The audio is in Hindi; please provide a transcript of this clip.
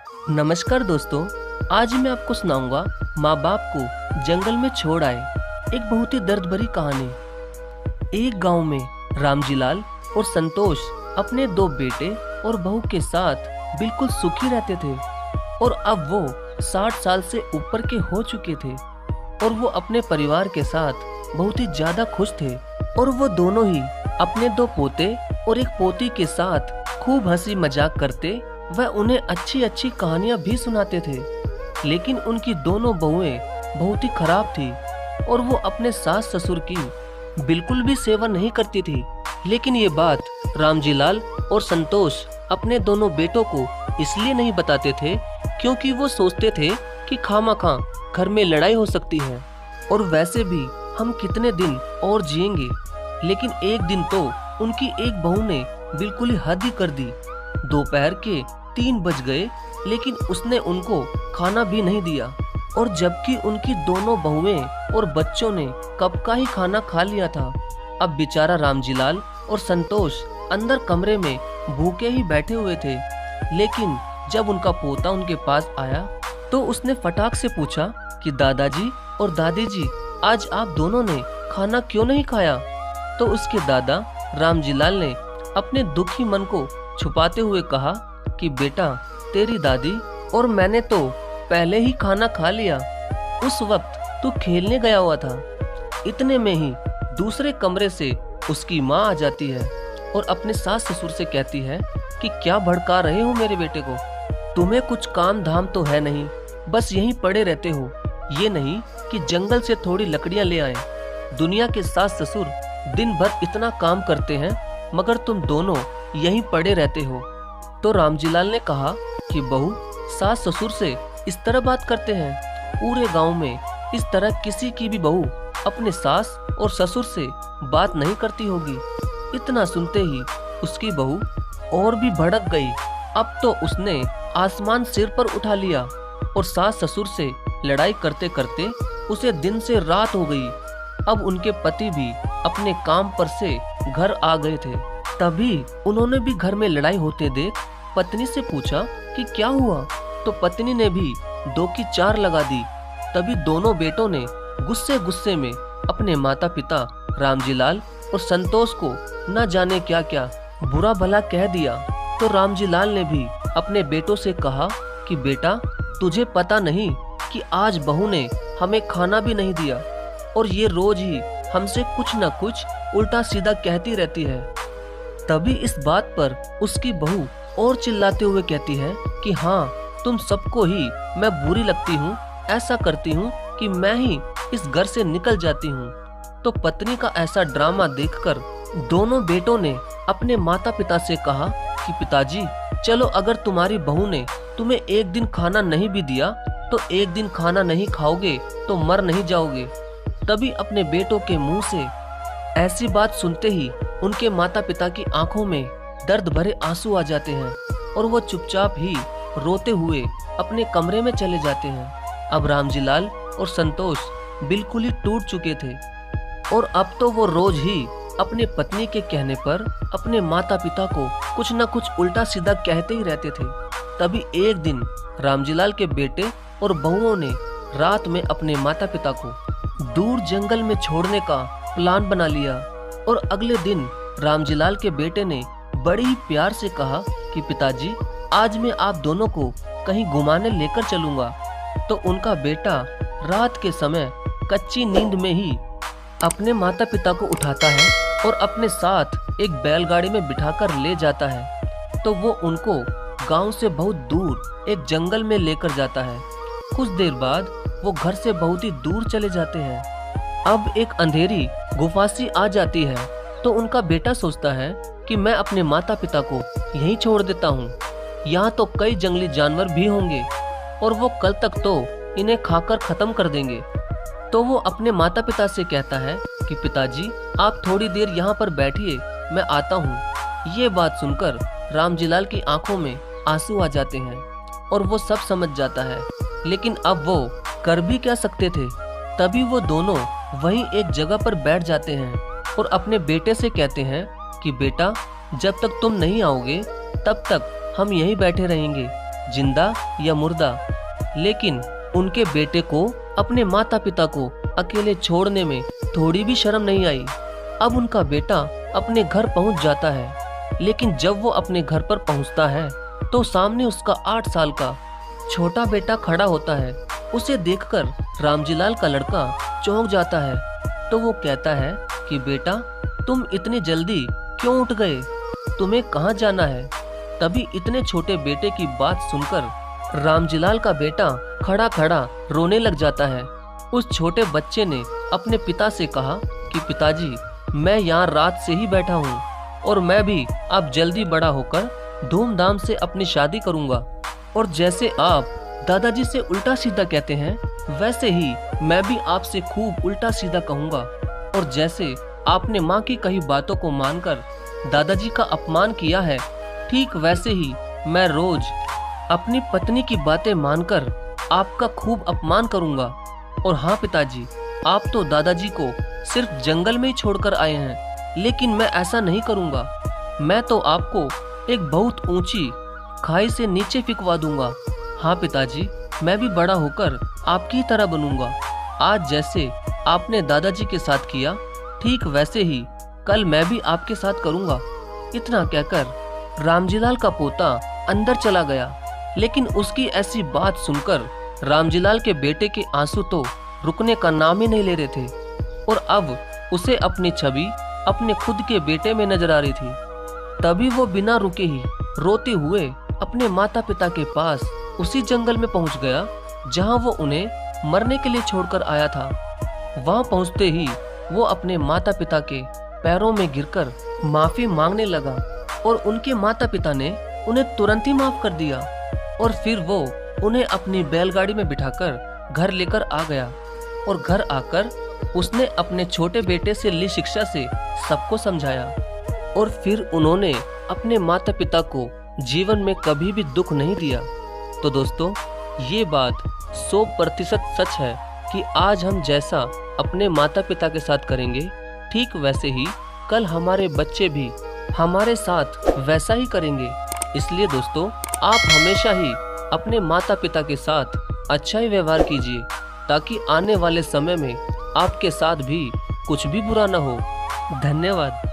नमस्कार दोस्तों। आज मैं आपको सुनाऊंगा माँ बाप को जंगल में छोड़ आए एक बहुत ही दर्द भरी कहानी। एक गांव में रामजीलाल और संतोष अपने दो बेटे और बहू के साथ बिल्कुल सुखी रहते थे और अब वो 60 साल से ऊपर के हो चुके थे और वो अपने परिवार के साथ बहुत ही ज्यादा खुश थे और वो दोनों ही अपने दो पोते और एक पोती के साथ खूब हंसी मजाक करते वह उन्हें अच्छी अच्छी कहानियां भी सुनाते थे। लेकिन उनकी दोनों बहुएं बहुत ही खराब थी और वो अपने सास ससुर की बिल्कुल भी सेवा नहीं करती थी। लेकिन ये बात रामजीलाल और संतोष अपने दोनों बेटों को इसलिए नहीं बताते थे क्योंकि वो सोचते थे कि खामखा घर में लड़ाई हो सकती है और वैसे भी हम कितने दिन और जिएंगे। लेकिन एक दिन तो उनकी एक बहू ने बिल्कुल ही हद ही कर दी। दोपहर के 3 बज गए लेकिन उसने उनको खाना भी नहीं दिया और जबकि उनकी दोनों बहुएं और बच्चों ने कब का ही खाना खा लिया था। अब बेचारा रामजीलाल और संतोष अंदर कमरे में भूखे ही बैठे हुए थे। लेकिन जब उनका पोता उनके पास आया तो उसने फटाक से पूछा कि दादाजी और दादी जी, आज आप दोनों ने खाना क्यों नहीं खाया? तो उसके दादा रामजीलाल ने अपने दुखी मन को छुपाते हुए कहा कि बेटा, तेरी दादी और मैंने तो पहले ही खाना खा लिया। उस वक्त तू खेलने गया हुआ था। इतने में ही दूसरे कमरे से उसकी माँ आ जाती है और अपने सास ससुर से कहती है कि क्या भड़का रहे हो मेरे बेटे को? तुम्हें कुछ काम धाम तो है नहीं, बस यहीं पड़े रहते हो। ये नहीं कि जंगल से थोड़ी लकड़ियां ले आए। दुनिया के सास ससुर दिन भर इतना काम करते हैं मगर तुम दोनों यहीं पड़े रहते हो। तो रामजीलाल ने कहा कि बहू, सास ससुर से इस तरह बात करते हैं? पूरे गांव में इस तरह किसी की भी बहू अपने सास और ससुर से बात नहीं करती होगी। इतना सुनते ही उसकी बहू और भी भड़क गई। अब तो उसने आसमान सिर पर उठा लिया और सास ससुर से लड़ाई करते करते उसे दिन से रात हो गई। अब उनके पति भी अपने काम पर से घर आ गए थे। तभी उन्होंने भी घर में लड़ाई होते देख पत्नी से पूछा कि क्या हुआ? तो पत्नी ने भी 2 की 4 लगा दी। तभी दोनों बेटों ने गुस्से गुस्से में अपने माता पिता रामजीलाल और संतोष को न जाने क्या क्या बुरा भला कह दिया। तो रामजीलाल ने भी अपने बेटों से कहा कि बेटा, तुझे पता नहीं कि आज बहू ने हमें खाना भी नहीं दिया और ये रोज ही हमसे कुछ न कुछ उल्टा सीधा कहती रहती है। तभी इस बात पर उसकी बहू और चिल्लाते हुए कहती है कि हाँ, तुम सबको ही मैं बुरी लगती हूँ। ऐसा करती हूँ कि मैं ही इस घर से निकल जाती हूँ। तो पत्नी का ऐसा ड्रामा देखकर दोनों बेटों ने अपने माता पिता से कहा कि पिताजी, चलो, अगर तुम्हारी बहू ने तुम्हें एक दिन खाना नहीं भी दिया तो एक दिन खाना नहीं खाओगे तो मर नहीं जाओगे। तभी अपने बेटों के मुंह से ऐसी बात सुनते ही उनके माता पिता की आंखों में दर्द भरे आंसू आ जाते हैं और वो चुपचाप ही रोते हुए अपने कमरे में चले जाते हैं। अब रामजीलाल और संतोष बिल्कुल ही टूट चुके थे और अब तो वो रोज ही अपने पत्नी के कहने पर अपने माता पिता को कुछ न कुछ उल्टा सीधा कहते ही रहते थे। तभी एक दिन रामजीलाल के बेटे और बहुओं ने रात में अपने माता पिता को दूर जंगल में छोड़ने का प्लान बना लिया और अगले दिन रामजीलाल के बेटे ने बड़ी ही प्यार से कहा कि पिताजी, आज मैं आप दोनों को कहीं घुमाने लेकर चलूंगा। तो उनका बेटा रात के समय कच्ची नींद में ही अपने माता पिता को उठाता है और अपने साथ एक बैलगाड़ी में बिठाकर ले जाता है। तो वो उनको गांव से बहुत दूर एक जंगल में लेकर जाता है। कुछ देर बाद वो घर से बहुत ही दूर चले जाते हैं। अब एक अंधेरी गुफा सी आ जाती है तो उनका बेटा सोचता है कि मैं अपने माता पिता को यहीं छोड़ देता हूँ। यहाँ तो कई जंगली जानवर भी होंगे और वो कल तक तो इन्हें खाकर खत्म कर देंगे। तो वो अपने माता पिता से कहता है कि पिताजी, आप थोड़ी देर यहाँ पर बैठिए, मैं आता हूँ। ये बात सुनकर रामजीलाल की आंखों में आंसू आ जाते हैं और वो सब समझ जाता है। लेकिन अब वो कर भी क्या सकते थे। तभी वो दोनों वहीं एक जगह पर बैठ जाते हैं और अपने बेटे से कहते हैं कि बेटा, जब तक तुम नहीं आओगे तब तक हम यहीं बैठे रहेंगे। जिंदा या मुर्दा। लेकिन उनके बेटे को अपने माता पिता को अकेले छोड़ने में थोड़ी भी शर्म नहीं आई। अब उनका बेटा अपने घर पहुंच जाता है, लेकिन जब वो अपने घर पर पहुंचता है तो सामने उसका 8 साल का छोटा बेटा खड़ा होता है। उसे देखकर रामजीलाल का लड़का चौंक जाता है, तो वो कहता है कि बेटा, तुम इतनी जल्दी क्यों उठ गए? तुम्हें कहाँ जाना है? तभी इतने छोटे बेटे की बात सुनकर रामजीलाल का बेटा खड़ा खड़ा रोने लग जाता है। उस छोटे बच्चे ने अपने पिता से कहा कि पिताजी, मैं यहाँ रात से ही बैठा हूँ और मैं भी अब जल्दी बड़ा होकर धूमधाम से अपनी शादी करूँगा। और जैसे आप दादाजी से उल्टा सीधा कहते हैं, वैसे ही मैं भी आपसे खूब उल्टा सीधा कहूँगा। और जैसे आपने माँ की कही बातों को मानकर दादाजी का अपमान किया है, ठीक वैसे ही मैं रोज अपनी पत्नी की बातें मानकर आपका खूब अपमान करूँगा। और हाँ पिताजी, आप तो दादाजी को सिर्फ जंगल में ही छोड़कर आए हैं, लेकिन मैं ऐसा नहीं करूँगा। मैं तो आपको एक बहुत ऊंची खाई से नीचे फिकवा दूंगा। हाँ पिताजी, मैं भी बड़ा होकर आपकी तरह बनूंगा। आज जैसे आपने दादाजी के साथ किया, ठीक वैसे ही कल मैं भी आपके साथ करूंगा। इतना कहकर रामजीलाल का पोता अंदर चला गया, लेकिन उसकी ऐसी बात सुनकर रामजीलाल के बेटे के आंसू तो रुकने का नाम ही नहीं ले रहे थे। और अब उसे अपनी छवि अपने खुद के बेटे में नजर आ रही थी। तभी वो बिना रुके ही रोते हुए अपने माता पिता के पास उसी जंगल में पहुंच गया जहां वो उन्हें मरने के लिए छोड़कर आया था। वहां पहुंचते ही वो अपने माता पिता के पैरों में गिरकर माफी मांगने लगा और उनके माता पिता ने उन्हें तुरंत ही माफ कर दिया। और फिर वो उन्हें अपनी बैलगाड़ी में बिठाकर घर लेकर आ गया। और घर आकर उसने अपने छोटे बेटे से ली शिक्षा से सबको समझाया। और फिर उन्होंने अपने माता पिता को जीवन में कभी भी दुख नहीं दिया। तो दोस्तों, ये बात 100% सच है कि आज हम जैसा अपने माता पिता के साथ करेंगे, ठीक वैसे ही कल हमारे बच्चे भी हमारे साथ वैसा ही करेंगे। इसलिए दोस्तों, आप हमेशा ही अपने माता पिता के साथ अच्छा ही व्यवहार कीजिए, ताकि आने वाले समय में आपके साथ भी कुछ भी बुरा न हो। धन्यवाद।